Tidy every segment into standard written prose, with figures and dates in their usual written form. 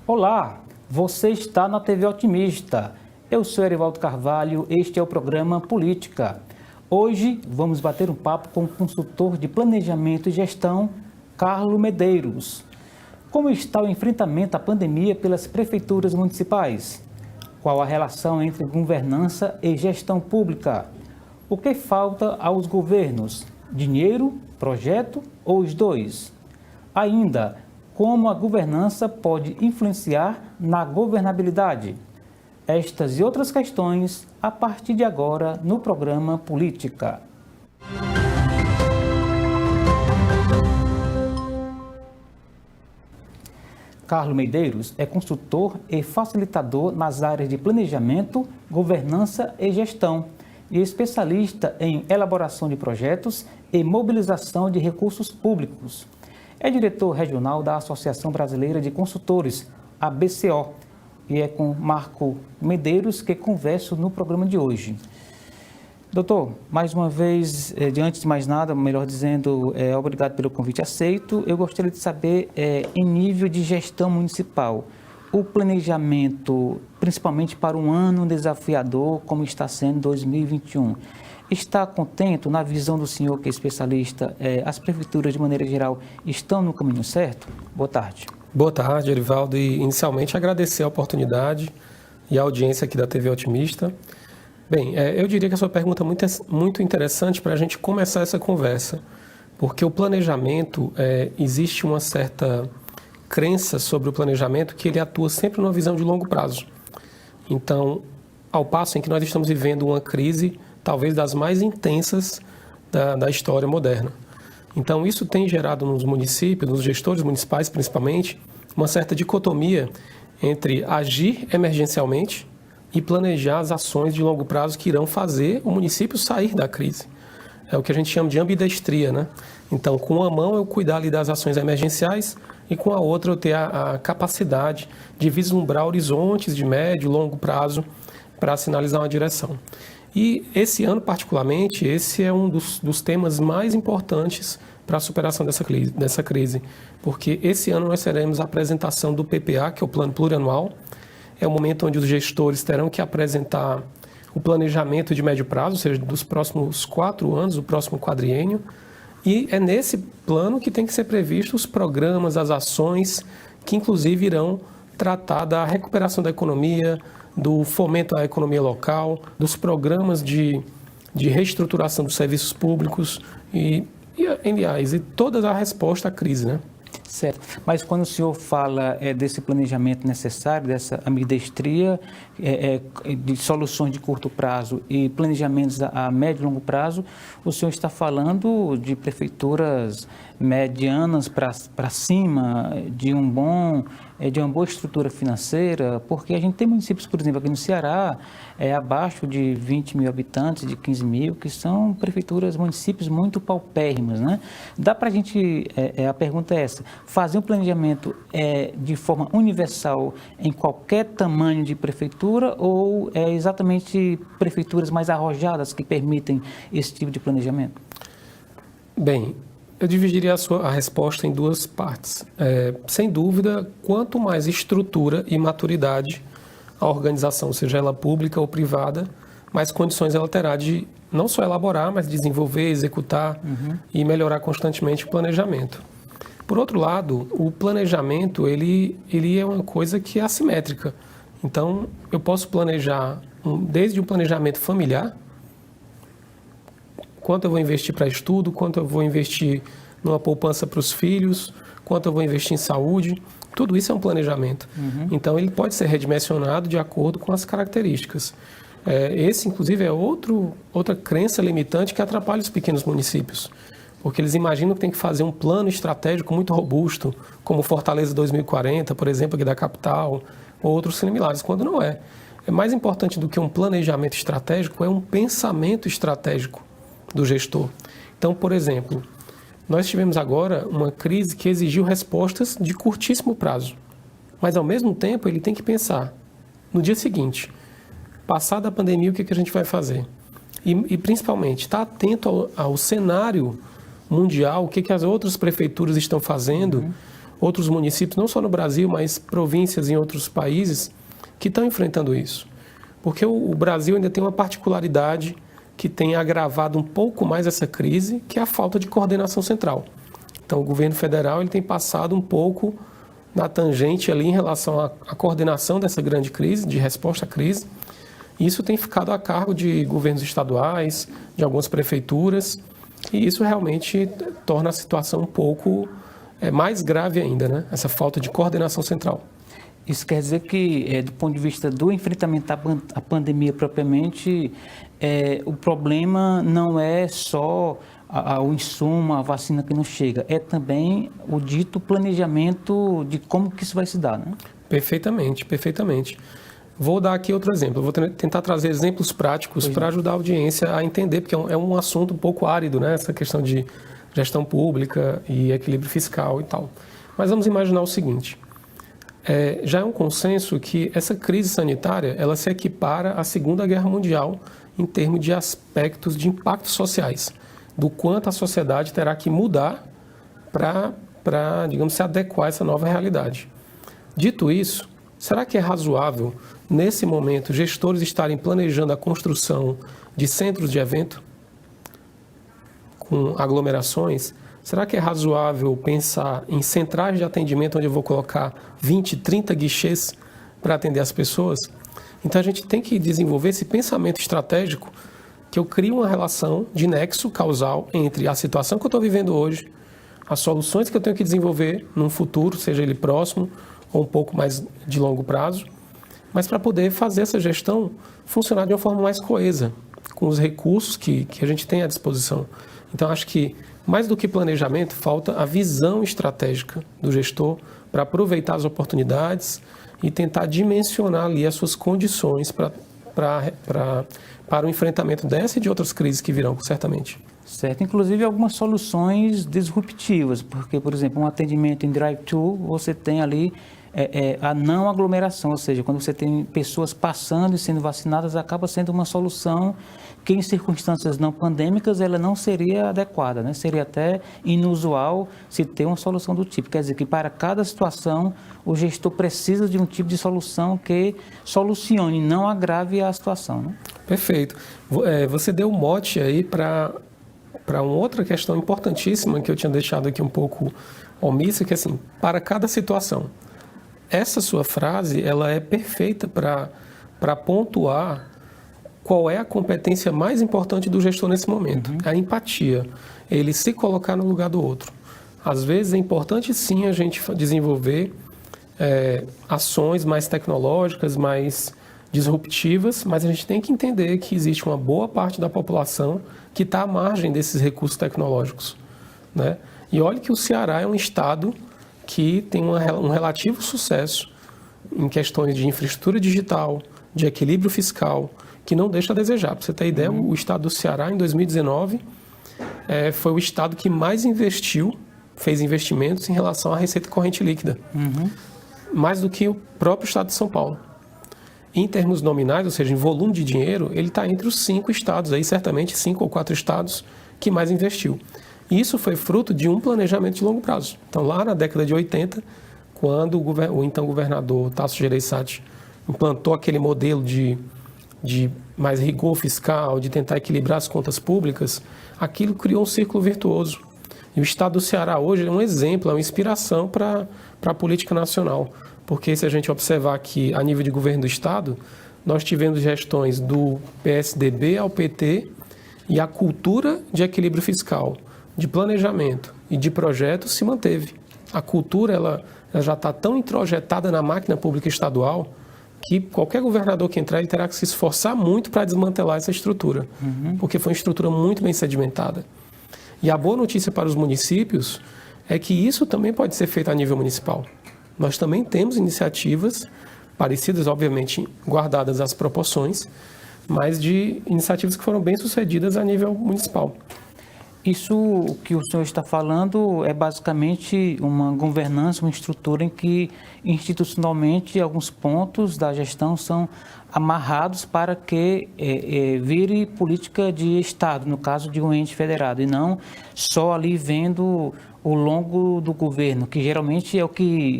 Olá, você está na TV Otimista. Eu sou Erivaldo Carvalho, este é o programa Política. Hoje vamos bater um papo com o consultor de Planejamento e Gestão, Carlos Medeiros. Como está o enfrentamento à pandemia pelas prefeituras municipais? Qual a relação entre governança e gestão pública? O que falta aos governos? Dinheiro, projeto ou os dois? Ainda, como a governança pode influenciar na governabilidade? Estas e outras questões a partir de agora no programa Política. Carlos Medeiros é consultor e facilitador nas áreas de planejamento, governança e gestão e especialista em elaboração de projetos e mobilização de recursos públicos. É diretor regional da Associação Brasileira de Consultores, ABCO, e é com Marco Medeiros que converso no programa de hoje. Doutor, mais uma vez, antes de mais nada, melhor dizendo, obrigado pelo convite aceito. Eu gostaria de saber, em nível de gestão municipal, o planejamento, principalmente para um ano desafiador, como está sendo 2021, está contente, na visão do senhor que é especialista, as prefeituras, de maneira geral, estão no caminho certo? Boa tarde. Boa tarde, Erivaldo. E, inicialmente, agradecer a oportunidade e a audiência aqui da TV Otimista. Bem, eu diria que a sua pergunta é muito interessante para a gente começar essa conversa, porque o planejamento, existe uma certa crença sobre o planejamento que ele atua sempre numa visão de longo prazo. Então, ao passo em que nós estamos vivendo uma crise talvez das mais intensas da história moderna. Então, isso tem gerado nos municípios, nos gestores municipais principalmente, uma certa dicotomia entre agir emergencialmente e planejar as ações de longo prazo que irão fazer o município sair da crise. É o que a gente chama de ambidestria, né? Então, com uma mão eu cuidar ali das ações emergenciais e com a outra eu ter a capacidade de vislumbrar horizontes de médio e longo prazo para sinalizar uma direção. E esse ano, particularmente, esse é um dos temas mais importantes para a superação dessa crise, porque esse ano nós teremos a apresentação do PPA, que é o Plano Plurianual. É o momento onde os gestores terão que apresentar o planejamento de médio prazo, ou seja, dos próximos 4 anos, o próximo quadriênio. E é nesse plano que tem que ser previsto os programas, as ações, que inclusive irão tratar da recuperação da economia, do fomento à economia local, dos programas de reestruturação dos serviços públicos e toda a resposta à crise, né? Certo, mas quando o senhor fala desse planejamento necessário, dessa ambidestria, de soluções de curto prazo e planejamentos a médio e longo prazo, o senhor está falando de prefeituras medianas para cima, de uma boa estrutura financeira, porque a gente tem municípios, por exemplo, aqui no Ceará, abaixo de 20 mil habitantes, de 15 mil, que são prefeituras, municípios muito paupérrimos, né? Dá para a gente, a pergunta é essa, fazer um planejamento de forma universal em qualquer tamanho de prefeitura ou exatamente prefeituras mais arrojadas que permitem esse tipo de planejamento? Bem, eu dividiria a resposta em duas partes. Sem dúvida, quanto mais estrutura e maturidade a organização, seja ela pública ou privada, mais condições ela terá de não só elaborar, mas desenvolver, executar e melhorar constantemente o planejamento. Por outro lado, o planejamento ele é uma coisa que é assimétrica. Então, eu posso planejar desde o planejamento familiar, quanto eu vou investir para estudo, quanto eu vou investir numa poupança para os filhos, quanto eu vou investir em saúde, tudo isso é um planejamento. Então, ele pode ser redimensionado de acordo com as características. Esse, inclusive, é outra crença limitante que atrapalha os pequenos municípios, porque eles imaginam que tem que fazer um plano estratégico muito robusto, como Fortaleza 2040, por exemplo, aqui da capital, ou outros similares, quando não é. Mais importante do que um planejamento estratégico é um pensamento estratégico do gestor. Então, por exemplo, nós tivemos agora uma crise que exigiu respostas de curtíssimo prazo, mas ao mesmo tempo ele tem que pensar no dia seguinte. passada a pandemia, o que a gente vai fazer? E principalmente, estar atento ao cenário mundial, o que as outras prefeituras estão fazendo, outros municípios, não só no Brasil, mas províncias em outros países, que estão enfrentando isso. Porque o Brasil ainda tem uma particularidade que tem agravado um pouco mais essa crise, que é a falta de coordenação central. Então, o governo federal ele tem passado um pouco na tangente ali em relação à coordenação dessa grande crise, de resposta à crise. Isso tem ficado a cargo de governos estaduais, de algumas prefeituras, e isso realmente torna a situação um pouco mais grave ainda, né? Essa falta de coordenação central. Isso quer dizer que, do ponto de vista do enfrentamento à pandemia propriamente, o problema não é só o insumo, a vacina que não chega, é também o dito planejamento de como que isso vai se dar, né? Perfeitamente, perfeitamente. Vou dar aqui outro exemplo. Vou tentar trazer exemplos práticos para ajudar a audiência a entender, porque é um assunto um pouco árido, né? Essa questão de gestão pública e equilíbrio fiscal e tal. Mas vamos imaginar o seguinte. Já é um consenso que essa crise sanitária ela se equipara à Segunda Guerra Mundial em termos de aspectos de impactos sociais, do quanto a sociedade terá que mudar para, digamos, se adequar a essa nova realidade. Dito isso, será que é razoável, nesse momento, gestores estarem planejando a construção de centros de evento com aglomerações? Será que é razoável pensar em centrais de atendimento onde eu vou colocar 20, 30 guichês para atender as pessoas? Então, a gente tem que desenvolver esse pensamento estratégico que eu crio uma relação de nexo causal entre a situação que eu estou vivendo hoje, as soluções que eu tenho que desenvolver num futuro, seja ele próximo ou um pouco mais de longo prazo, mas para poder fazer essa gestão funcionar de uma forma mais coesa, com os recursos que a gente tem à disposição. Então, acho que, mais do que planejamento, falta a visão estratégica do gestor para aproveitar as oportunidades e tentar dimensionar ali as suas condições para o enfrentamento dessa e de outras crises que virão, certamente. Certo, inclusive algumas soluções disruptivas, porque, por exemplo, um atendimento em drive-thru, você tem ali a não aglomeração, ou seja, quando você tem pessoas passando e sendo vacinadas, acaba sendo uma solução que em circunstâncias não pandêmicas ela não seria adequada, né? Seria até inusual se ter uma solução do tipo. Quer dizer que para cada situação o gestor precisa de um tipo de solução que solucione, não agrave a situação, né? Perfeito. Você deu um mote aí para uma outra questão importantíssima que eu tinha deixado aqui um pouco omissa, que é assim, para cada situação. Essa sua frase, ela é perfeita para pontuar qual é a competência mais importante do gestor nesse momento. A empatia, ele se colocar no lugar do outro. Às vezes é importante sim a gente desenvolver ações mais tecnológicas, mais disruptivas, mas a gente tem que entender que existe uma boa parte da população que está à margem desses recursos tecnológicos, né? E olha que o Ceará é um estado que tem um relativo sucesso em questões de infraestrutura digital, de equilíbrio fiscal, que não deixa a desejar. Para você ter ideia, o estado do Ceará, em 2019, foi o estado que mais fez investimentos em relação à receita corrente líquida, mais do que o próprio estado de São Paulo. Em termos nominais, ou seja, em volume de dinheiro, ele está entre os 5 estados, aí certamente 5 ou 4 estados que mais investiu. E isso foi fruto de um planejamento de longo prazo. Então, lá na década de 80, quando o então governador Tasso Gereissati implantou aquele modelo de mais rigor fiscal, de tentar equilibrar as contas públicas, aquilo criou um círculo virtuoso. E o estado do Ceará hoje é um exemplo, é uma inspiração para a política nacional. Porque se a gente observar que, a nível de governo do estado, nós tivemos gestões do PSDB ao PT e a cultura de equilíbrio fiscal, de planejamento e de projetos se manteve. A cultura ela já está tão introjetada na máquina pública estadual que qualquer governador que entrar ele terá que se esforçar muito para desmantelar essa estrutura, porque foi uma estrutura muito bem sedimentada. E a boa notícia para os municípios é que isso também pode ser feito a nível municipal. Nós também temos iniciativas parecidas, obviamente guardadas as proporções, mas de iniciativas que foram bem sucedidas a nível municipal. Isso que o senhor está falando é basicamente uma governança, uma estrutura em que institucionalmente alguns pontos da gestão são amarrados para que vire política de Estado, no caso de um ente federado, e não só ali vendo o longo do governo, que geralmente é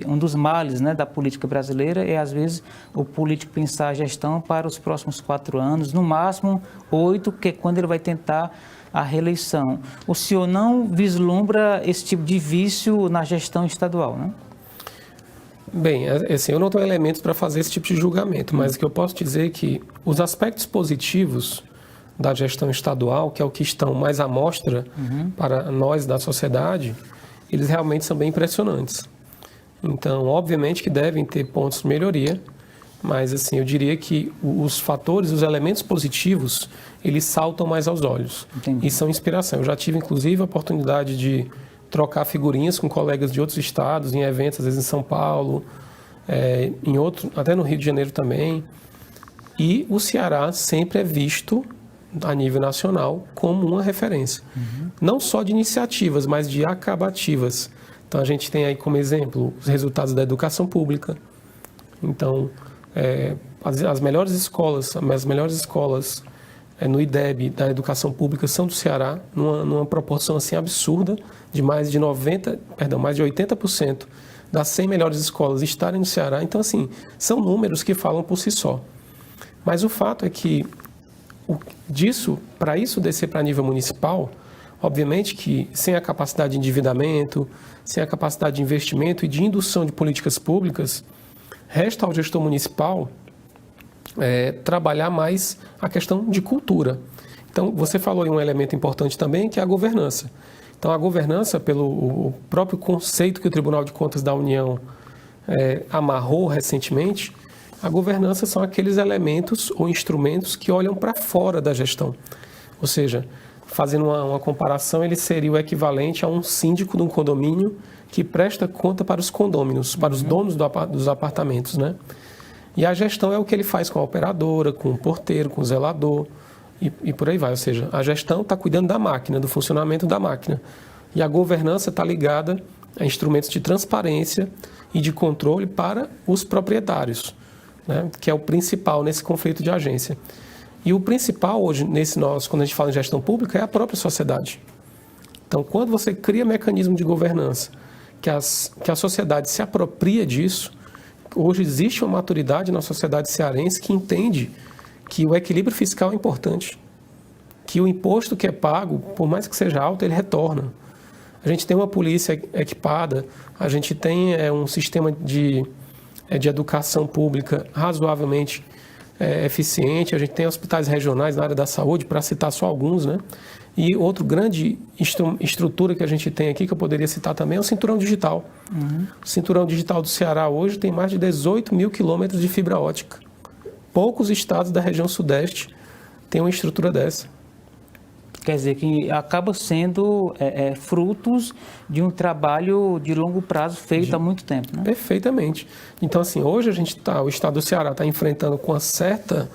um dos males, né, da política brasileira, é às vezes o político pensar a gestão para os próximos 4 anos, no máximo 8, que é quando ele vai tentar a reeleição. O senhor não vislumbra esse tipo de vício na gestão estadual, né? Bem, assim, eu não tenho elementos para fazer esse tipo de julgamento, mas o que eu posso dizer é que os aspectos positivos da gestão estadual, que é o que estão mais à mostra para nós da sociedade, eles realmente são bem impressionantes. Então, obviamente que devem ter pontos de melhoria, mas assim, eu diria que os fatores, os elementos positivos, eles saltam mais aos olhos. Entendi. E são inspiração. Eu já tive, inclusive, a oportunidade de trocar figurinhas com colegas de outros estados, em eventos, às vezes em São Paulo, até no Rio de Janeiro também. E o Ceará sempre é visto, a nível nacional, como uma referência. Não só de iniciativas, mas de acabativas. Então, a gente tem aí como exemplo os resultados da educação pública. Então, as melhores escolas no IDEB da educação pública são do Ceará, numa proporção assim absurda, de mais de 80% das 100 melhores escolas estarem no Ceará. Então, assim, são números que falam por si só. Mas o fato é que para isso descer para nível municipal, obviamente que sem a capacidade de endividamento, sem a capacidade de investimento e de indução de políticas públicas, resta ao gestor municipal trabalhar mais a questão de cultura. Então, você falou em um elemento importante também, que é a governança. Então, a governança, pelo próprio conceito que o Tribunal de Contas da União amarrou recentemente, a governança são aqueles elementos ou instrumentos que olham para fora da gestão. Ou seja, fazendo uma comparação, ele seria o equivalente a um síndico de um condomínio que presta conta para os condôminos, para os donos dos apartamentos, né? E a gestão é o que ele faz com a operadora, com o porteiro, com o zelador e por aí vai. Ou seja, a gestão está cuidando da máquina, do funcionamento da máquina. E a governança está ligada a instrumentos de transparência e de controle para os proprietários, né? Que é o principal nesse conflito de agência. E o principal hoje, quando a gente fala em gestão pública, é a própria sociedade. Então, quando você cria mecanismo de governança, que a sociedade se apropria disso, hoje existe uma maturidade na sociedade cearense que entende que o equilíbrio fiscal é importante, que o imposto que é pago, por mais que seja alto, ele retorna. A gente tem uma polícia equipada, a gente tem um sistema de educação pública razoavelmente eficiente, a gente tem hospitais regionais na área da saúde, para citar só alguns, né? E outro grande estrutura que a gente tem aqui, que eu poderia citar também, é o cinturão digital. O cinturão digital do Ceará hoje tem mais de 18 mil quilômetros de fibra ótica. Poucos estados da região sudeste têm uma estrutura dessa. Quer dizer que acaba sendo frutos de um trabalho de longo prazo feito há muito tempo, né? Perfeitamente. Então, assim, hoje o estado do Ceará está enfrentando com uma certa,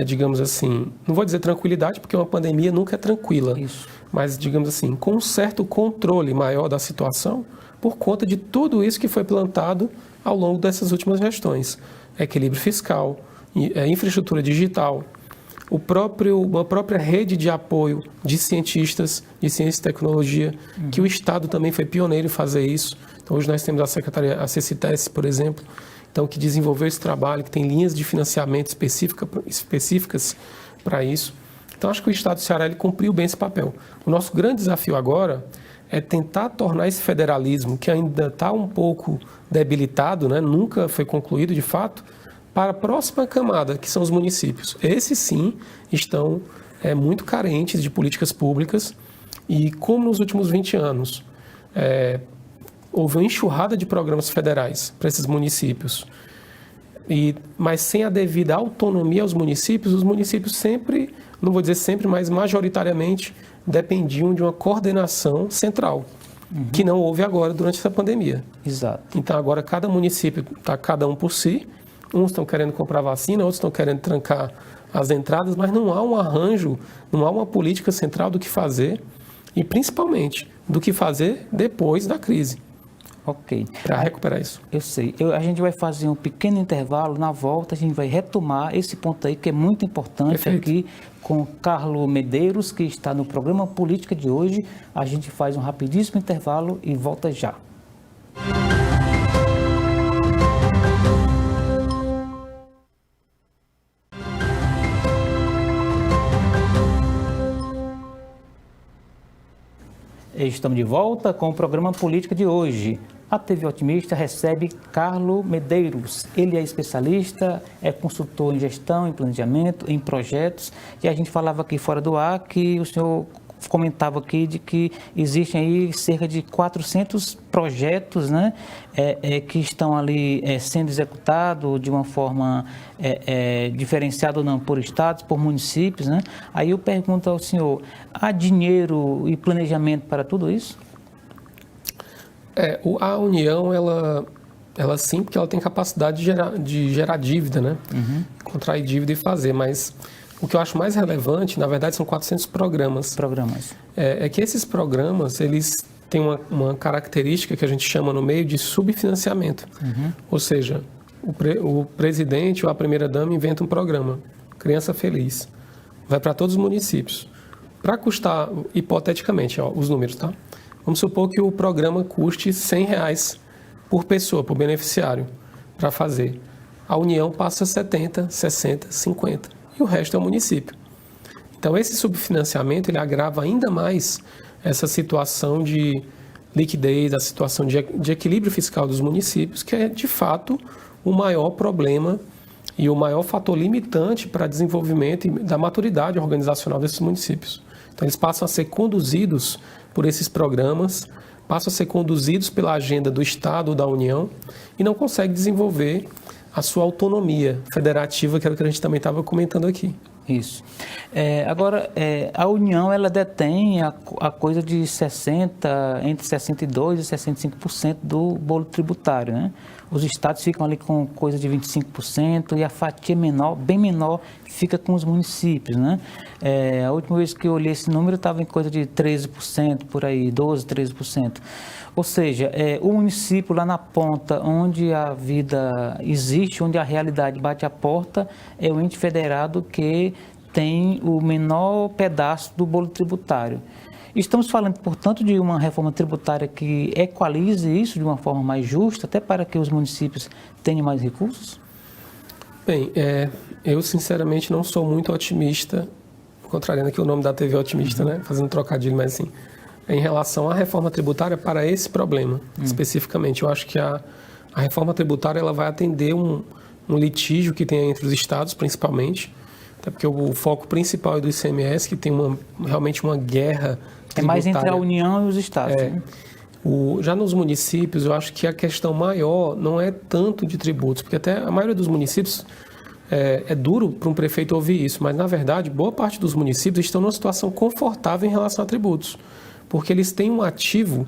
digamos assim, não vou dizer tranquilidade, porque uma pandemia nunca é tranquila. Isso. Mas, digamos assim, com um certo controle maior da situação, por conta de tudo isso que foi plantado ao longo dessas últimas gestões. Equilíbrio fiscal, infraestrutura digital, uma própria rede de apoio de cientistas de ciência e tecnologia, que o Estado também foi pioneiro em fazer isso. Então, hoje nós temos a CCTES, por exemplo, então, que desenvolveu esse trabalho, que tem linhas de financiamento específicas para isso. Então, acho que o Estado do Ceará ele cumpriu bem esse papel. O nosso grande desafio agora é tentar tornar esse federalismo, que ainda está um pouco debilitado, né? Nunca foi concluído de fato, para a próxima camada, que são os municípios. Esses, sim, estão muito carentes de políticas públicas e, como nos últimos 20 anos, houve uma enxurrada de programas federais para esses municípios, mas sem a devida autonomia aos municípios, os municípios sempre, não vou dizer sempre, mas majoritariamente, dependiam de uma coordenação central, que não houve agora durante essa pandemia. Exato. Então, agora, cada município está cada um por si. Uns estão querendo comprar vacina, outros estão querendo trancar as entradas, mas não há um arranjo, não há uma política central do que fazer. e principalmente do que fazer depois da crise. Ok. Para recuperar isso. Eu sei. A gente vai fazer um pequeno intervalo. Na volta, a gente vai retomar esse ponto aí que é muito importante. Perfeito. Aqui com Carlos Medeiros, que está no programa Política de hoje. A gente faz um rapidíssimo intervalo e volta já. Estamos de volta com o programa Política de hoje. A TV Otimista recebe Carlos Medeiros. Ele é especialista, é consultor em gestão, em planejamento, em projetos. E a gente falava aqui fora do ar que o senhor comentava aqui de que existem aí cerca de 400 projetos, né, que estão ali sendo executados de uma forma diferenciada ou não por estados, por municípios, né? Aí eu pergunto ao senhor, há dinheiro e planejamento para tudo isso? A União, ela sim, porque ela tem capacidade de gerar dívida, né? Uhum. Contrair dívida e fazer, mas o que eu acho mais relevante, na verdade, são 400 programas. É que esses programas, eles têm uma característica que a gente chama no meio de subfinanciamento. Uhum. Ou seja, o presidente ou a primeira-dama inventa um programa, Criança Feliz, vai para todos os municípios. Para custar, hipoteticamente, os números, tá? Vamos supor que o programa custe R$100 por pessoa, por beneficiário, para fazer. A União passa 70, 60, 50. E o resto é o município. Então, esse subfinanciamento, ele agrava ainda mais essa situação de liquidez, a situação de equilíbrio fiscal dos municípios, que é, de fato, o maior problema e o maior fator limitante para desenvolvimento e da maturidade organizacional desses municípios. Então, eles passam a ser conduzidos por esses programas, passam a ser conduzidos pela agenda do Estado ou da União e não conseguem desenvolver a sua autonomia federativa, que era o que a gente também estava comentando aqui. Isso. Agora, a União, ela detém a coisa de entre 62% e 65% do bolo tributário, né? Os estados ficam ali com coisa de 25% e a fatia menor, bem menor, fica com os municípios, né? A última vez que eu olhei esse número estava em coisa de 13%, por aí, 12%, 13%. Ou seja, o município lá na ponta, onde a vida existe, onde a realidade bate a porta, é o ente federado que tem o menor pedaço do bolo tributário. Estamos falando, portanto, de uma reforma tributária que equalize isso de uma forma mais justa, até para que os municípios tenham mais recursos? Bem, eu sinceramente não sou muito otimista, contrariando aqui o nome da TV Otimista, né? Fazendo trocadilho, mas assim, em relação à reforma tributária para esse problema, especificamente. Eu acho que a reforma tributária ela vai atender um litígio que tem entre os estados, principalmente, até porque o foco principal é do ICMS, que tem realmente uma guerra tributária. É mais entre a União e os estados. Né? Já nos municípios, eu acho que a questão maior não é tanto de tributos, porque até a maioria dos municípios é duro para um prefeito ouvir isso, mas, na verdade, boa parte dos municípios estão numa situação confortável em relação a tributos, porque eles têm um ativo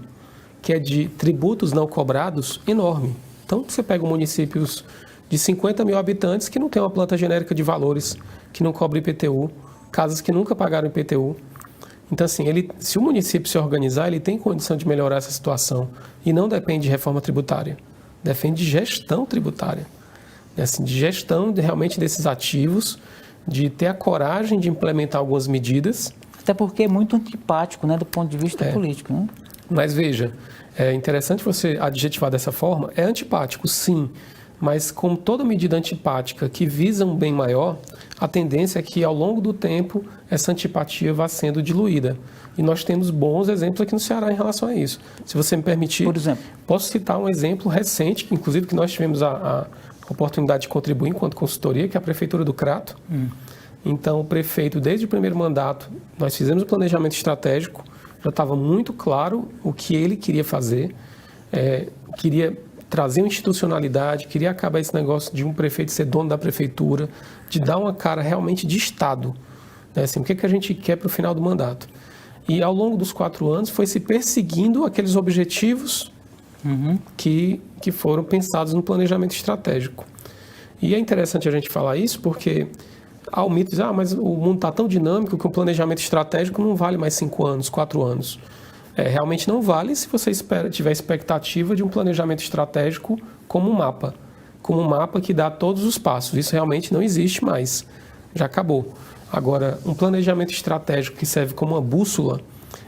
que é de tributos não cobrados enorme. Então, você pega municípios de 50 mil habitantes que não tem uma planta genérica de valores, que não cobra IPTU, casas que nunca pagaram IPTU. Então, assim, se o município se organizar, ele tem condição de melhorar essa situação e não depende de reforma tributária, depende de gestão tributária. Assim, de gestão realmente desses ativos, de ter a coragem de implementar algumas medidas. Até porque é muito antipático, né, do ponto de vista político. Né? Mas veja, é interessante você adjetivar dessa forma, é antipático, sim, mas como toda medida antipática que visa um bem maior, a tendência é que ao longo do tempo essa antipatia vá sendo diluída. E nós temos bons exemplos aqui no Ceará em relação a isso. Se você me permitir, por exemplo, posso citar um exemplo recente, inclusive que nós tivemos a oportunidade de contribuir enquanto consultoria, que é a Prefeitura do Crato. Então, o prefeito, desde o primeiro mandato, nós fizemos o planejamento estratégico, já estava muito claro o que ele queria fazer, queria trazer uma institucionalidade, queria acabar esse negócio de um prefeito ser dono da prefeitura, de dar uma cara realmente de Estado. Né? Assim, o que a gente quer para o final do mandato? E, ao longo dos 4 anos, foi se perseguindo aqueles objetivos que foram pensados no planejamento estratégico. E é interessante a gente falar isso porque há o mito de mas o mundo está tão dinâmico que o planejamento estratégico não vale mais 5 anos, 4 anos. Realmente não vale se você tiver expectativa de um planejamento estratégico como um mapa que dá todos os passos. Isso realmente não existe mais, já acabou. Agora, um planejamento estratégico que serve como uma bússola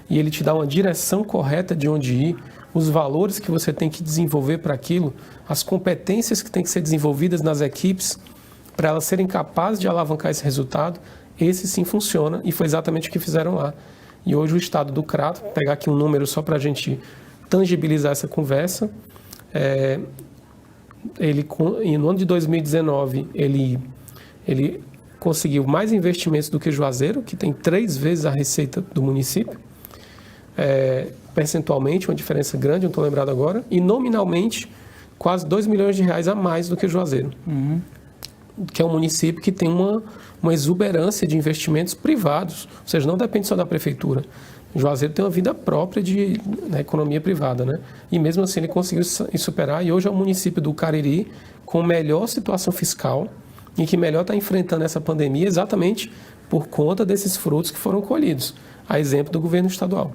e ele te dá uma direção correta de onde ir, os valores que você tem que desenvolver para aquilo, as competências que têm que ser desenvolvidas nas equipes para elas serem capazes de alavancar esse resultado, esse sim funciona e foi exatamente o que fizeram lá. E hoje o estado do Crato, vou pegar aqui um número só para a gente tangibilizar essa conversa, no ano de 2019, ele conseguiu mais investimentos do que Juazeiro, que tem 3 vezes a receita do município, percentualmente, uma diferença grande, não estou lembrado agora, e nominalmente quase 2 milhões de reais a mais do que Juazeiro, que é um município que tem uma exuberância de investimentos privados, ou seja, não depende só da prefeitura. Juazeiro tem uma vida própria na economia privada, né? E mesmo assim ele conseguiu superar, e hoje é o município do Cariri com melhor situação fiscal e que melhor está enfrentando essa pandemia exatamente por conta desses frutos que foram colhidos, a exemplo do governo estadual.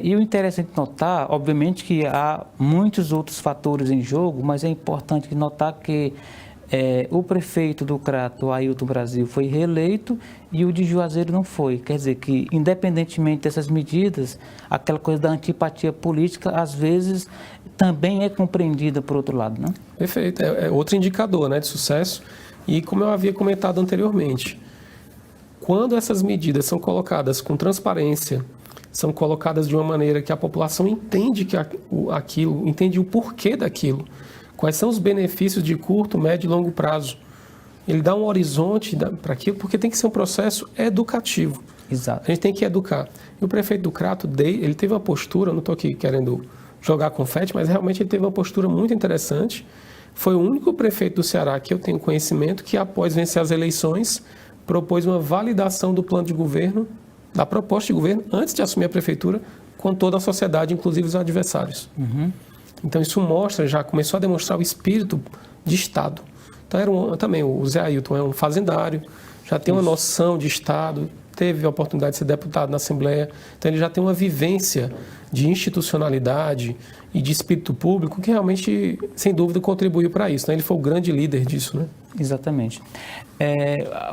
E o interessante notar, obviamente que há muitos outros fatores em jogo, mas é importante notar que o prefeito do Crato, Ailton Brasil, foi reeleito e o de Juazeiro não foi. Quer dizer que, independentemente dessas medidas, aquela coisa da antipatia política, às vezes, também é compreendida por outro lado, né? Perfeito. É outro indicador, né, de sucesso. E como eu havia comentado anteriormente, quando essas medidas são colocadas com transparência, são colocadas de uma maneira que a população entende aquilo, entende o porquê daquilo, quais são os benefícios de curto, médio e longo prazo. Ele dá um horizonte para aquilo, porque tem que ser um processo educativo. Exato. A gente tem que educar. E o prefeito do Crato, ele teve uma postura, não estou aqui querendo jogar confete, mas realmente ele teve uma postura muito interessante. Foi o único prefeito do Ceará que eu tenho conhecimento que, após vencer as eleições, propôs uma validação do plano de governo, da proposta de governo, antes de assumir a prefeitura, com toda a sociedade, inclusive os adversários. Então, isso já começou a demonstrar o espírito de Estado. Então, também o Zé Ailton é um fazendário, já tem uma noção de Estado, teve a oportunidade de ser deputado na Assembleia, então ele já tem uma vivência de institucionalidade e de espírito público que realmente, sem dúvida, contribuiu para isso, né? Ele foi o grande líder disso, né? Exatamente.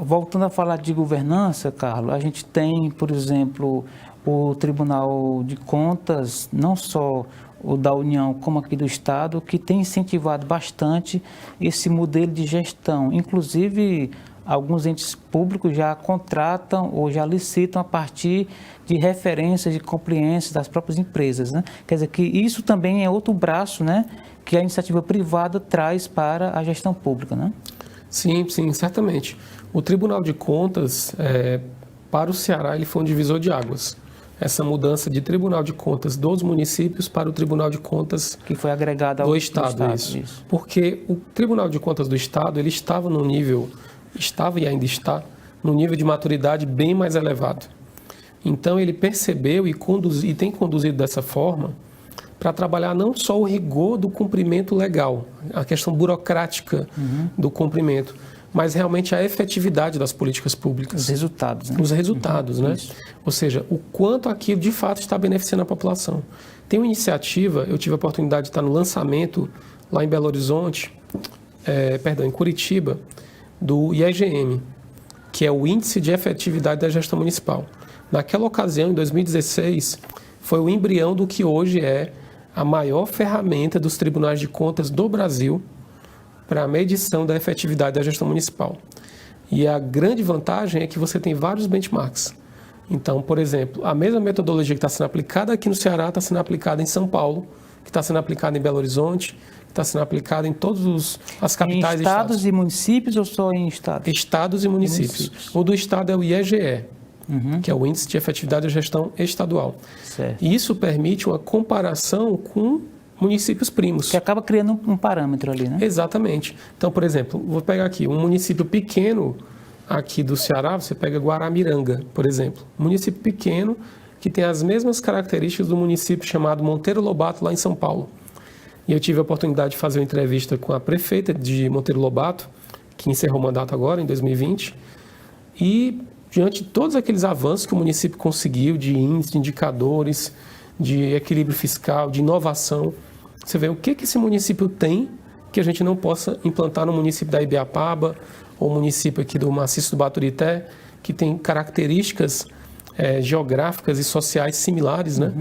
Voltando a falar de governança, Carlos, a gente tem, por exemplo, o Tribunal de Contas, não só o da União como aqui do Estado, que tem incentivado bastante esse modelo de gestão. Inclusive, alguns entes públicos já contratam ou já licitam a partir de referências de compliance das próprias empresas, né? Quer dizer que isso também é outro braço, né, que a iniciativa privada traz para a gestão pública, né? Sim, certamente. O Tribunal de Contas, para o Ceará, ele foi um divisor de águas. Essa mudança de Tribunal de Contas dos municípios para o Tribunal de Contas que foi agregado ao do Estado. Isso. Porque o Tribunal de Contas do Estado, ele estava no nível, estava e ainda está, no nível de maturidade bem mais elevado. Então, ele percebeu e tem conduzido dessa forma para trabalhar não só o rigor do cumprimento legal, a questão burocrática do cumprimento, mas realmente a efetividade das políticas públicas. Os resultados, né? Os resultados, né? Isso. Ou seja, o quanto aquilo de fato está beneficiando a população. Tem uma iniciativa, eu tive a oportunidade de estar no lançamento lá em Belo Horizonte, em Curitiba, do IEGM, que é o Índice de Efetividade da Gestão Municipal. Naquela ocasião, em 2016, foi o embrião do que hoje é a maior ferramenta dos tribunais de contas do Brasil para a medição da efetividade da gestão municipal. E a grande vantagem é que você tem vários benchmarks. Então, por exemplo, a mesma metodologia que está sendo aplicada aqui no Ceará está sendo aplicada em São Paulo, que está sendo aplicada em Belo Horizonte, que está sendo aplicada em todas as capitais. Em estados e municípios ou só em estados? Estados e municípios. O do estado é o IEGE, que é o Índice de Efetividade da Gestão Estadual. Certo. E isso permite uma comparação com municípios primos. Que acaba criando um parâmetro ali, né? Exatamente. Então, por exemplo, vou pegar aqui um município pequeno aqui do Ceará, você pega Guaramiranga, por exemplo. Um município pequeno que tem as mesmas características do município chamado Monteiro Lobato, lá em São Paulo. E eu tive a oportunidade de fazer uma entrevista com a prefeita de Monteiro Lobato, que encerrou o mandato agora, em 2020, E, diante de todos aqueles avanços que o município conseguiu, de índice, de indicadores, de equilíbrio fiscal, de inovação, você vê o que esse município tem que a gente não possa implantar no município da Ibiapaba ou município aqui do Maciço do Baturité, que tem características geográficas e sociais similares, né?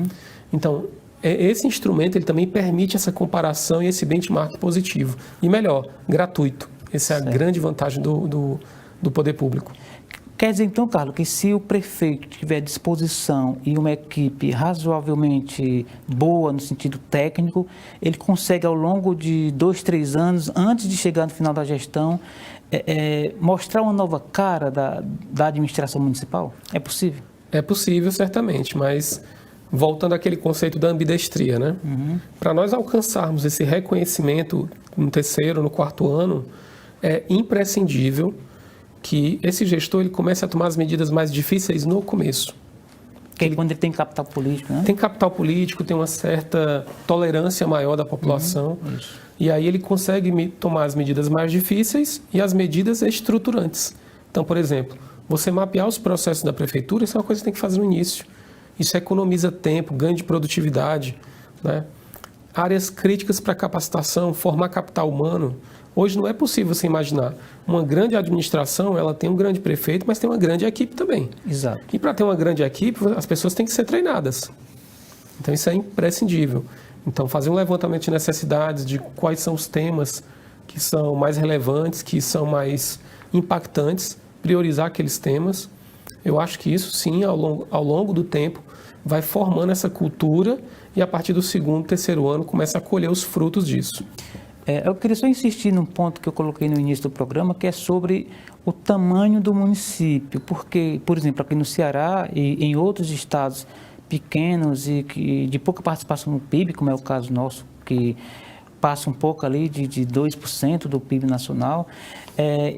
Então, esse instrumento ele também permite essa comparação e esse benchmark positivo. E melhor, gratuito. Essa é a grande vantagem do poder público. Quer dizer, então, Carlos, que se o prefeito tiver disposição e uma equipe razoavelmente boa no sentido técnico, ele consegue, ao longo de 2, 3 anos, antes de chegar no final da gestão, mostrar uma nova cara da administração municipal? É possível? É possível, certamente, mas voltando àquele conceito da ambidestria, né? Para nós alcançarmos esse reconhecimento no 3º, no 4º ano, é imprescindível que esse gestor ele comece a tomar as medidas mais difíceis no começo. Quando ele tem capital político, né? Tem capital político, tem uma certa tolerância maior da população. E aí ele consegue tomar as medidas mais difíceis e as medidas estruturantes. Então, por exemplo, você mapear os processos da prefeitura, isso é uma coisa que você tem que fazer no início. Isso economiza tempo, ganho de produtividade, né? Áreas críticas para capacitação, formar capital humano. Hoje não é possível você imaginar. Uma grande administração, ela tem um grande prefeito, mas tem uma grande equipe também. Exato. E para ter uma grande equipe, as pessoas têm que ser treinadas. Então isso é imprescindível. Então fazer um levantamento de necessidades, de quais são os temas que são mais relevantes, que são mais impactantes, priorizar aqueles temas. Eu acho que isso sim, ao longo do tempo, vai formando essa cultura e a partir do 2º, 3º ano começa a colher os frutos disso. Eu queria só insistir num ponto que eu coloquei no início do programa, que é sobre o tamanho do município, porque, por exemplo, aqui no Ceará e em outros estados pequenos e de pouca participação no PIB, como é o caso nosso, que passa um pouco ali de 2% do PIB nacional,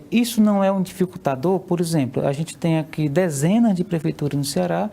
isso não é um dificultador? Por exemplo, a gente tem aqui dezenas de prefeituras no Ceará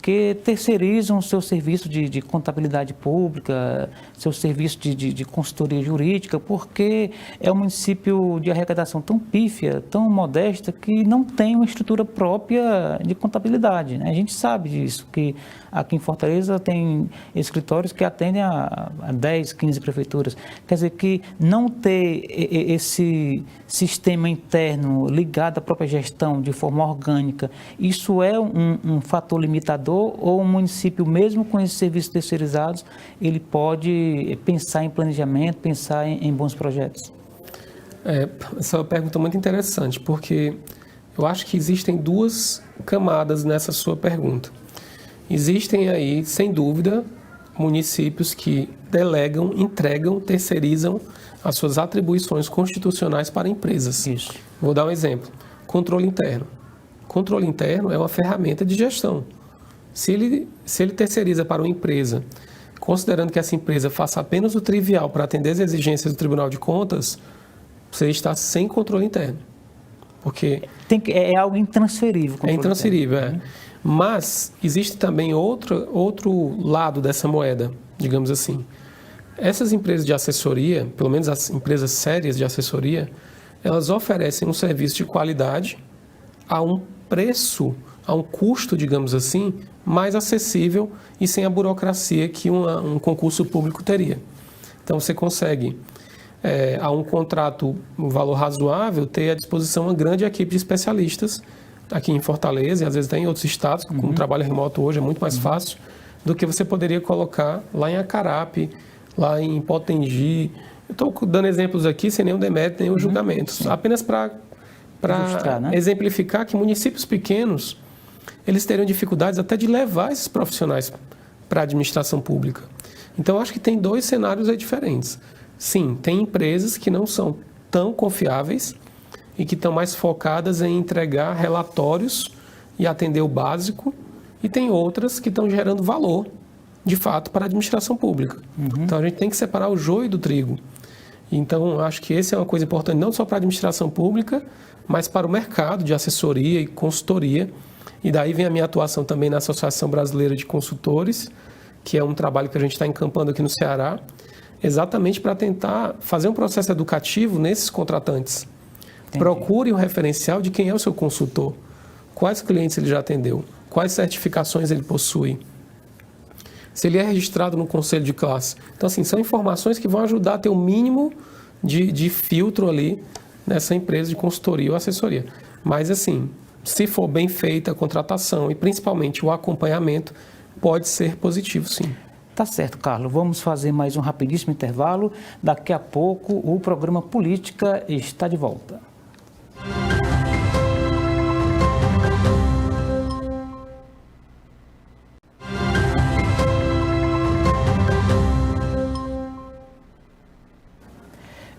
que terceirizam o seu serviço de contabilidade pública, seu serviço de consultoria jurídica, porque é um município de arrecadação tão pífia, tão modesta, que não tem uma estrutura própria de contabilidade, né? A gente sabe disso, que aqui em Fortaleza tem escritórios que atendem a 10, 15 prefeituras. Quer dizer que não ter esse sistema interno ligado à própria gestão de forma orgânica, isso é um fator limitador, ou um município, mesmo com esses serviços terceirizados, ele pode pensar em planejamento, pensar em bons projetos? Essa é uma pergunta muito interessante, porque eu acho que existem 2 camadas nessa sua pergunta. Existem aí, sem dúvida, municípios que delegam, entregam, terceirizam as suas atribuições constitucionais para empresas. Isso. Vou dar um exemplo. Controle interno. Controle interno é uma ferramenta de gestão. Se ele terceiriza para uma empresa, considerando que essa empresa faça apenas o trivial para atender as exigências do Tribunal de Contas, você está sem controle interno. Porque é algo intransferível. É intransferível, Mas existe também outro lado dessa moeda, digamos assim. Essas empresas de assessoria, pelo menos as empresas sérias de assessoria, elas oferecem um serviço de qualidade a um preço, a um custo, digamos assim, mais acessível e sem a burocracia que um concurso público teria. Então, você consegue, a um contrato, um valor razoável, ter à disposição uma grande equipe de especialistas aqui em Fortaleza e às vezes até em outros estados, com o trabalho remoto hoje é muito mais fácil do que você poderia colocar lá em Acarape, lá em Potengi. Eu estou dando exemplos aqui sem nenhum demérito, nenhum julgamento, apenas para exemplificar que municípios pequenos eles teriam dificuldades até de levar esses profissionais para a administração pública. Então, eu acho que tem 2 cenários aí diferentes. Sim, tem empresas que não são tão confiáveis e que estão mais focadas em entregar relatórios e atender o básico, e tem outras que estão gerando valor, de fato, para a administração pública. Então, a gente tem que separar o joio do trigo. Então, acho que essa é uma coisa importante, não só para a administração pública, mas para o mercado de assessoria e consultoria. E daí vem a minha atuação também na Associação Brasileira de Consultores, que é um trabalho que a gente está encampando aqui no Ceará, exatamente para tentar fazer um processo educativo nesses contratantes. Entendi. Procure o referencial de quem é o seu consultor. quais clientes ele já atendeu, quais certificações ele possui, se ele é registrado no conselho de classe. Então, assim, são informações que vão ajudar a ter o mínimo de filtro ali nessa empresa de consultoria ou assessoria. Mas, assim, se for bem feita a contratação e principalmente o acompanhamento, pode ser positivo, sim. Tá certo, Carlos. Vamos fazer mais um rapidíssimo intervalo. Daqui a pouco o programa Política está de volta.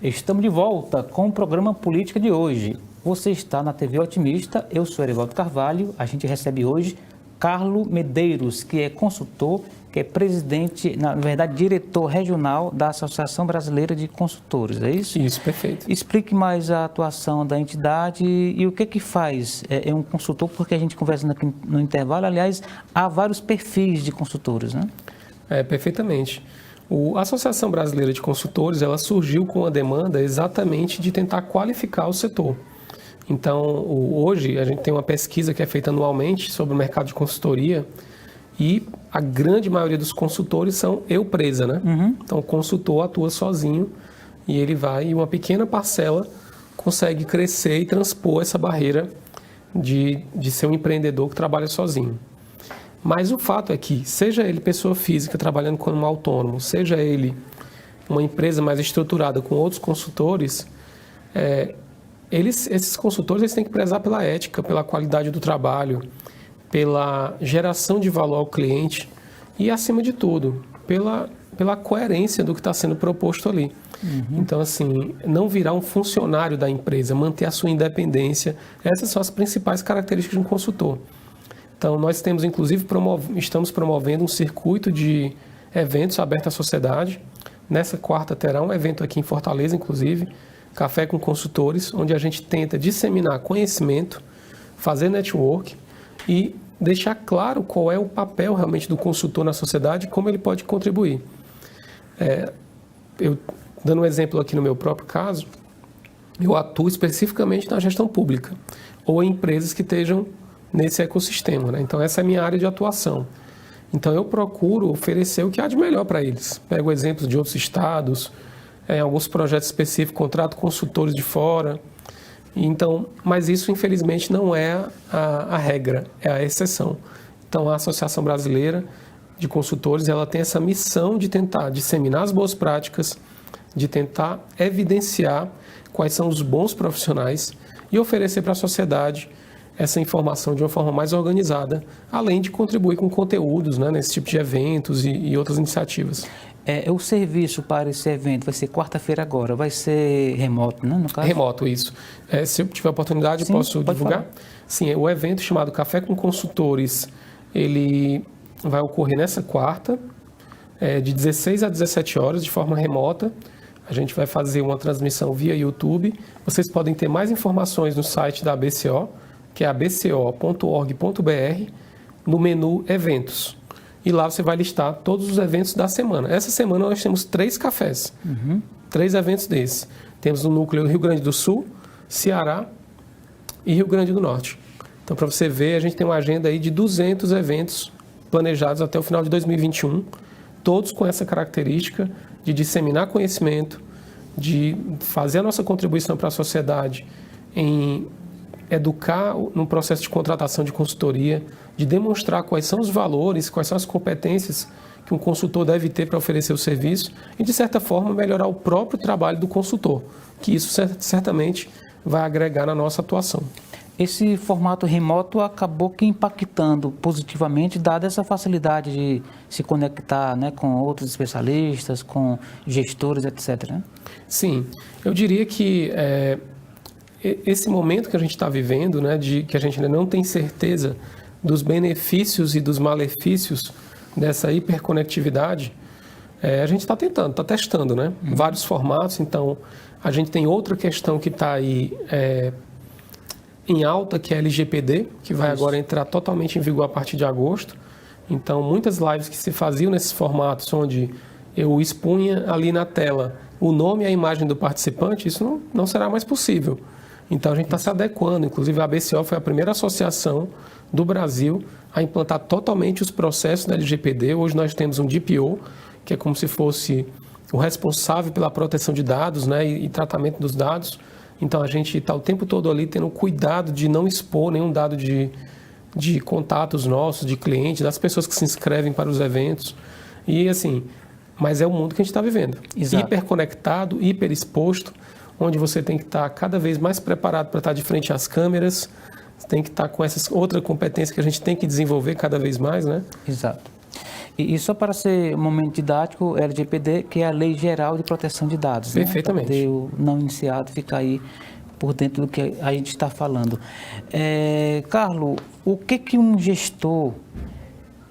Estamos de volta com o programa Política de hoje. Você está na TV Otimista, eu sou Erivaldo Carvalho. A gente recebe hoje Carlos Medeiros, que é consultor, que é presidente, na verdade, diretor regional da Associação Brasileira de Consultores, é isso? Isso, perfeito. Explique mais a atuação da entidade e o que faz um consultor, porque a gente conversa aqui no intervalo, aliás, há vários perfis de consultores, né? Perfeitamente. A Associação Brasileira de Consultores, ela surgiu com a demanda exatamente de tentar qualificar o setor. Então, hoje, a gente tem uma pesquisa que é feita anualmente sobre o mercado de consultoria e a grande maioria dos consultores são eu-presa, né? Então, o consultor atua sozinho e ele vai, e uma pequena parcela consegue crescer e transpor essa barreira de ser um empreendedor que trabalha sozinho. Mas o fato é que, seja ele pessoa física trabalhando como autônomo, seja ele uma empresa mais estruturada com outros consultores, esses consultores eles têm que prezar pela ética, pela qualidade do trabalho, pela geração de valor ao cliente e, acima de tudo, pela coerência do que está sendo proposto ali. Então, assim, não virar um funcionário da empresa, manter a sua independência, essas são as principais características de um consultor. Então, nós temos, inclusive, estamos promovendo um circuito de eventos aberto à sociedade. Nessa quarta terá um evento aqui em Fortaleza, inclusive, Café com Consultores, onde a gente tenta disseminar conhecimento, fazer network e deixar claro qual é o papel realmente do consultor na sociedade e como ele pode contribuir. Eu, dando um exemplo aqui no meu próprio caso, eu atuo especificamente na gestão pública ou em empresas que estejam nesse ecossistema, né? Então, essa é a minha área de atuação. Então, eu procuro oferecer o que há de melhor para eles. Pego exemplos de outros estados, alguns projetos específicos, contrato consultores de fora. Então, mas isso, infelizmente, não é a regra, é a exceção. Então, a Associação Brasileira de Consultores, ela tem essa missão de tentar disseminar as boas práticas, de tentar evidenciar quais são os bons profissionais e oferecer para a sociedade essa informação de uma forma mais organizada, além de contribuir com conteúdos, né, nesse tipo de eventos e outras iniciativas. O serviço para esse evento vai ser quarta-feira agora, vai ser remoto, né, no caso? Remoto, isso. Se eu tiver oportunidade, sim, posso divulgar? Falar. Sim, o evento chamado Café com Consultores, ele vai ocorrer nessa quarta, de 16 a 17 horas, de forma remota. A gente vai fazer uma transmissão via YouTube. Vocês podem ter mais informações no site da ABCO, que é abco.org.br, no menu Eventos. E lá você vai listar todos os eventos da semana. Essa semana nós temos 3 cafés, 3 eventos desses. Temos no núcleo Rio Grande do Sul, Ceará e Rio Grande do Norte. Então, para você ver, a gente tem uma agenda aí de 200 eventos planejados até o final de 2021, todos com essa característica de disseminar conhecimento, de fazer a nossa contribuição para a sociedade em educar no processo de contratação de consultoria, de demonstrar quais são os valores, quais são as competências que um consultor deve ter para oferecer o serviço e, de certa forma, melhorar o próprio trabalho do consultor, que isso certamente vai agregar na nossa atuação. Esse formato remoto acabou que impactando positivamente, dada essa facilidade de se conectar, né, com outros especialistas, com gestores, etc. Né? Sim, eu diria que esse momento que a gente está vivendo, né, de que a gente ainda não tem certeza dos benefícios e dos malefícios dessa hiperconectividade, a gente está testando, né? Vários formatos. Então, a gente tem outra questão que está aí em alta, que é a LGPD, que vai agora entrar totalmente em vigor a partir de agosto. Então, muitas lives que se faziam nesses formatos, onde eu expunha ali na tela o nome e a imagem do participante, isso não será mais possível. Então, a gente está se adequando. Inclusive, a ABCO foi a primeira associação do Brasil a implantar totalmente os processos da LGPD. Hoje nós temos um DPO, que é como se fosse o responsável pela proteção de dados, né, e tratamento dos dados. Então, a gente está o tempo todo ali tendo cuidado de não expor nenhum dado de contatos nossos, de clientes, das pessoas que se inscrevem para os eventos. E assim, mas é o mundo que a gente está vivendo. Exato. Hiperconectado, hiperexposto, onde você tem que estar cada vez mais preparado para estar de frente às câmeras, tem que estar com essa outra competência que a gente tem que desenvolver cada vez mais, né? Exato. E só para ser um momento didático, LGPD, que é a Lei Geral de Proteção de Dados. Perfeitamente. Né? Para o não iniciado ficar aí por dentro do que a gente está falando. Carlos, o que um gestor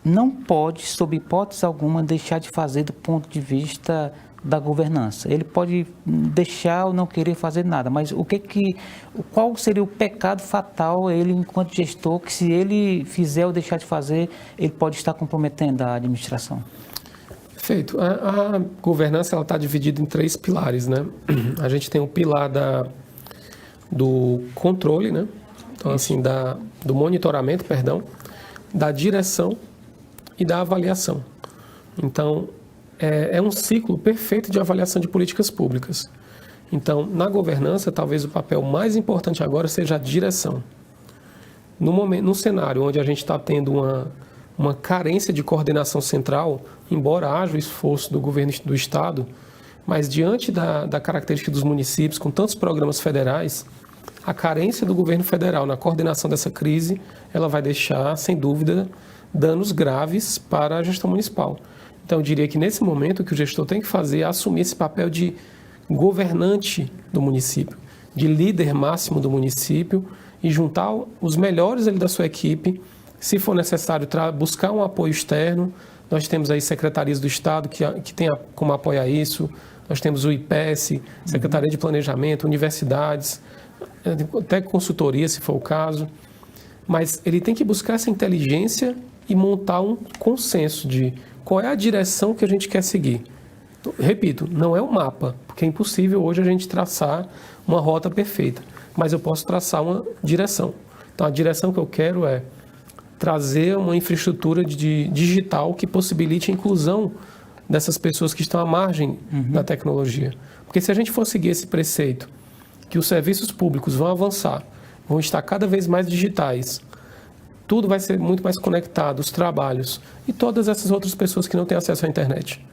não pode, sob hipótese alguma, deixar de fazer do ponto de vista da governança? Ele pode deixar ou não querer fazer nada, mas qual seria o pecado fatal ele, enquanto gestor, que se ele fizer ou deixar de fazer, ele pode estar comprometendo a administração? Perfeito. A governança está dividida em 3 pilares, né? A gente tem o pilar do controle, né? Então, assim, do monitoramento, perdão, da direção e da avaliação. Então, é um ciclo perfeito de avaliação de políticas públicas. Então, na governança, talvez o papel mais importante agora seja a direção. No cenário onde a gente está tendo uma carência de coordenação central, embora haja o esforço do governo do Estado, mas diante da característica dos municípios, com tantos programas federais, a carência do governo federal na coordenação dessa crise, ela vai deixar, sem dúvida, danos graves para a gestão municipal. Então, eu diria que nesse momento o que o gestor tem que fazer é assumir esse papel de governante do município, de líder máximo do município e juntar os melhores ali da sua equipe. Se for necessário, buscar um apoio externo. Nós temos aí secretarias do Estado que tem como apoiar isso. Nós temos o IPES, Secretaria de Planejamento, universidades, até consultoria, se for o caso. Mas ele tem que buscar essa inteligência e montar um consenso de qual é a direção que a gente quer seguir. Repito, não é um mapa, porque é impossível hoje a gente traçar uma rota perfeita, mas eu posso traçar uma direção. Então, a direção que eu quero é trazer uma infraestrutura digital que possibilite a inclusão dessas pessoas que estão à margem da tecnologia. Porque se a gente for seguir esse preceito, que os serviços públicos vão avançar, vão estar cada vez mais digitais, tudo vai ser muito mais conectado, os trabalhos e todas essas outras pessoas que não têm acesso à internet.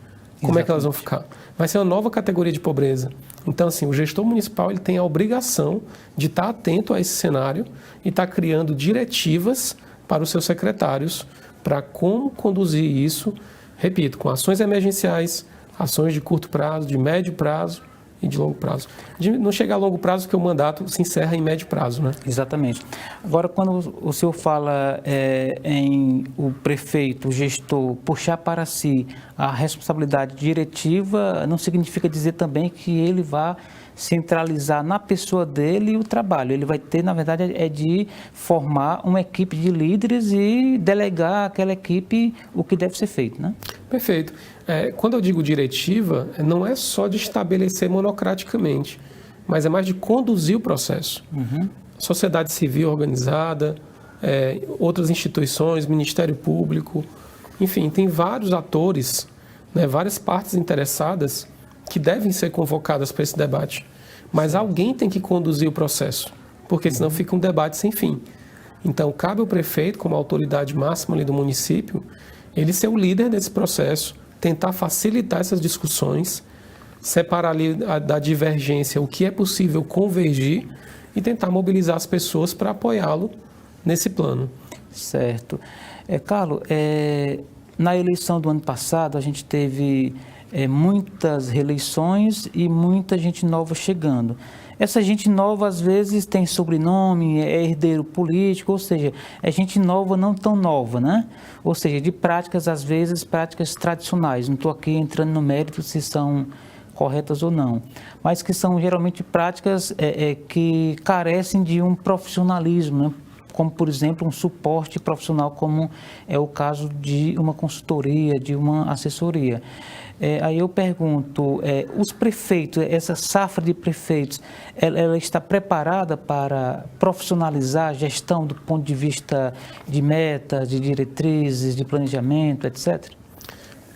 Como é que elas vão ficar? Vai ser uma nova categoria de pobreza. Então, assim, o gestor municipal ele tem a obrigação de estar atento a esse cenário e estar criando diretivas para os seus secretários para como conduzir isso, repito, com ações emergenciais, ações de curto prazo, de médio prazo e de longo prazo. De não chegar a longo prazo, porque o mandato se encerra em médio prazo, né? Exatamente. Agora, quando o senhor fala em o prefeito, o gestor, puxar para si a responsabilidade diretiva, não significa dizer também que ele vá centralizar na pessoa dele o trabalho. Ele vai ter, na verdade, de formar uma equipe de líderes e delegar àquela equipe o que deve ser feito, né? Perfeito. Quando eu digo diretiva, não é só de estabelecer monocraticamente, mas é mais de conduzir o processo. Sociedade civil organizada, outras instituições, Ministério Público, enfim, tem vários atores, né, várias partes interessadas que devem ser convocadas para esse debate. Mas alguém tem que conduzir o processo, porque senão fica um debate sem fim. Então, cabe ao prefeito, como autoridade máxima ali do município, ele ser o líder desse processo, tentar facilitar essas discussões, separar ali da divergência o que é possível convergir e tentar mobilizar as pessoas para apoiá-lo nesse plano. Certo. Carlos, na eleição do ano passado, a gente teve muitas reeleições e muita gente nova chegando. Essa gente nova, às vezes, tem sobrenome, é herdeiro político, ou seja, é gente nova, não tão nova, né? Ou seja, de práticas, às vezes, práticas tradicionais. Não estou aqui entrando no mérito se são corretas ou não, mas que são geralmente práticas que carecem de um profissionalismo, né? como, por exemplo, um suporte profissional, como é o caso de uma consultoria, de uma assessoria. Aí eu pergunto, os prefeitos, essa safra de prefeitos, ela está preparada para profissionalizar a gestão do ponto de vista de metas, de diretrizes, de planejamento, etc.?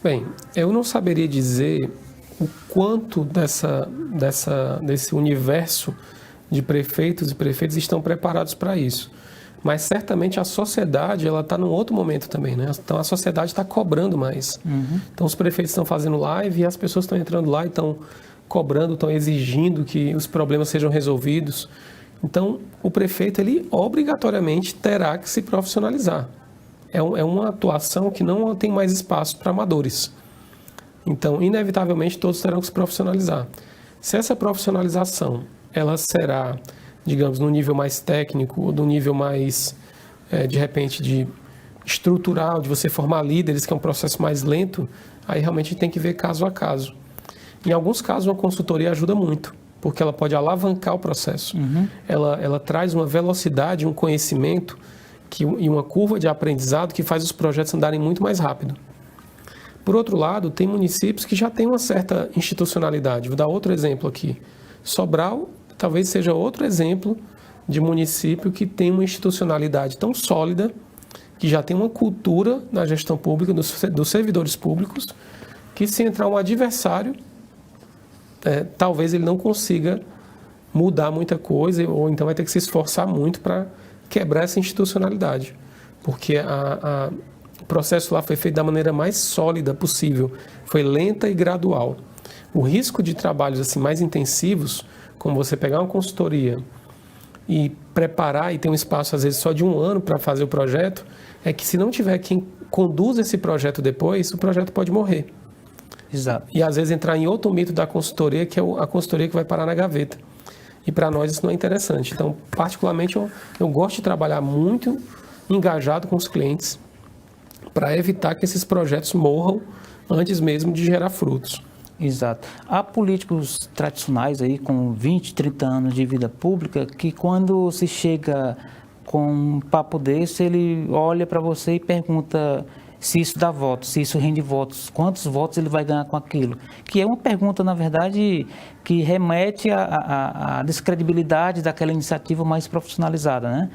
Bem, eu não saberia dizer o quanto desse universo de prefeitos e prefeitas estão preparados para isso. Mas certamente a sociedade está num outro momento também, né? Então a sociedade está cobrando mais. Então os prefeitos estão fazendo live e as pessoas estão entrando lá e estão cobrando, estão exigindo que os problemas sejam resolvidos. Então o prefeito, ele obrigatoriamente terá que se profissionalizar. É uma atuação que não tem mais espaço para amadores. Então, inevitavelmente, todos terão que se profissionalizar. Se essa profissionalização ela será, digamos, no nível mais técnico ou no nível mais, de repente, de estrutural, de você formar líderes, que é um processo mais lento, aí realmente tem que ver caso a caso. Em alguns casos, uma consultoria ajuda muito, porque ela pode alavancar o processo. Ela traz uma velocidade, um conhecimento e uma curva de aprendizado que faz os projetos andarem muito mais rápido. Por outro lado, tem municípios que já têm uma certa institucionalidade. Vou dar outro exemplo aqui. Sobral talvez seja outro exemplo de município que tem uma institucionalidade tão sólida, que já tem uma cultura na gestão pública, dos servidores públicos, que se entrar um adversário, talvez ele não consiga mudar muita coisa, ou então vai ter que se esforçar muito para quebrar essa institucionalidade. Porque o processo lá foi feito da maneira mais sólida possível, foi lenta e gradual. O risco de trabalhos assim mais intensivos, como você pegar uma consultoria e preparar e ter um espaço às vezes só de 1 ano para fazer o projeto, é que se não tiver quem conduza esse projeto depois, o projeto pode morrer. Exato. E às vezes entrar em outro mito da consultoria, que é a consultoria que vai parar na gaveta. E para nós isso não é interessante. Então, particularmente, eu gosto de trabalhar muito engajado com os clientes para evitar que esses projetos morram antes mesmo de gerar frutos. Exato. Há políticos tradicionais aí com 20, 30 anos de vida pública que quando se chega com um papo desse, ele olha para você e pergunta se isso dá votos, se isso rende votos, quantos votos ele vai ganhar com aquilo. Que é uma pergunta, na verdade, que remete à descredibilidade daquela iniciativa mais profissionalizada, né?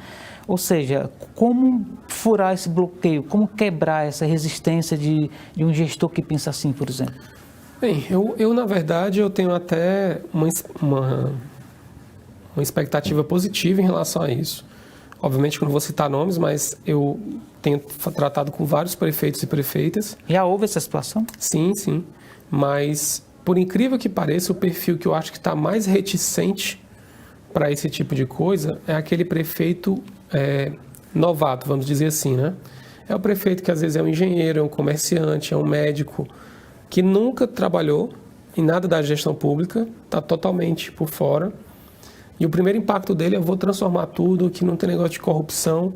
Ou seja, como furar esse bloqueio, como quebrar essa resistência de um gestor que pensa assim, por exemplo? Bem, eu na verdade, eu tenho até uma expectativa positiva em relação a isso. Obviamente que eu não vou citar nomes, mas eu tenho tratado com vários prefeitos e prefeitas. Já houve essa situação? Sim, sim. Mas, por incrível que pareça, o perfil que eu acho que está mais reticente para esse tipo de coisa é aquele prefeito novato, vamos dizer assim, né? É o prefeito que às vezes é um engenheiro, é um comerciante, é um médico, que nunca trabalhou em nada da gestão pública, está totalmente por fora. E o primeiro impacto dele é: eu vou transformar tudo, que não tem negócio de corrupção.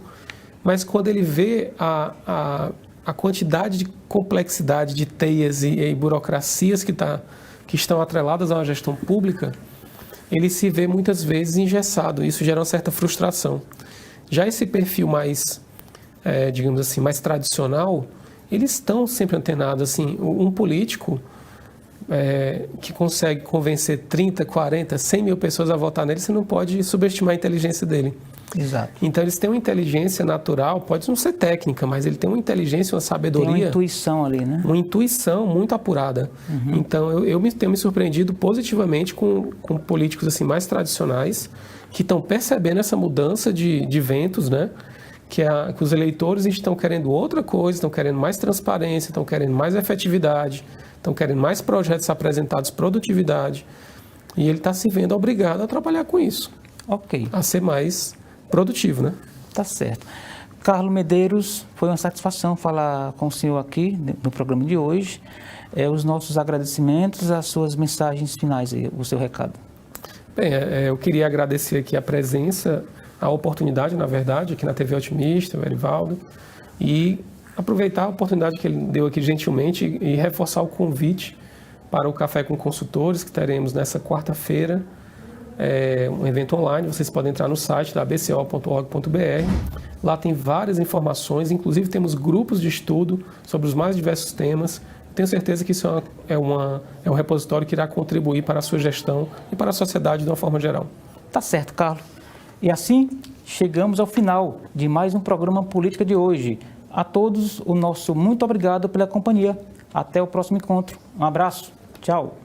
Mas quando ele vê a quantidade de complexidade de teias e burocracias que estão atreladas a uma gestão pública, ele se vê muitas vezes engessado. Isso gera uma certa frustração. Já esse perfil mais, digamos assim, mais tradicional, eles estão sempre antenados. Assim, um político que consegue convencer 30, 40, 100 mil pessoas a votar nele, você não pode subestimar a inteligência dele. Exato. Então, eles têm uma inteligência natural, pode não ser técnica, mas ele tem uma inteligência, uma sabedoria. Tem uma intuição ali, né? Uma intuição muito apurada. Então, eu tenho me surpreendido positivamente com políticos assim, mais tradicionais, que estão percebendo essa mudança de ventos, né? Que os eleitores estão querendo outra coisa, estão querendo mais transparência, estão querendo mais efetividade, estão querendo mais projetos apresentados, produtividade. E ele está se vendo obrigado a trabalhar com isso. Ok. A ser mais produtivo, né? Tá certo. Carlos Medeiros, foi uma satisfação falar com o senhor aqui no programa de hoje. Os nossos agradecimentos, as suas mensagens finais, aí, o seu recado. Bem, eu queria agradecer aqui a presença, a oportunidade, na verdade, aqui na TV Otimista, o Erivaldo, e aproveitar a oportunidade que ele deu aqui gentilmente e reforçar o convite para o Café com Consultores, que teremos nessa quarta-feira, um evento online, vocês podem entrar no site da abco.org.br. Lá tem várias informações, inclusive temos grupos de estudo sobre os mais diversos temas. Tenho certeza que isso é um repositório que irá contribuir para a sua gestão e para a sociedade de uma forma geral. Tá certo, Carlos. E assim, chegamos ao final de mais um programa Política de hoje. A todos, o nosso muito obrigado pela companhia. Até o próximo encontro. Um abraço. Tchau.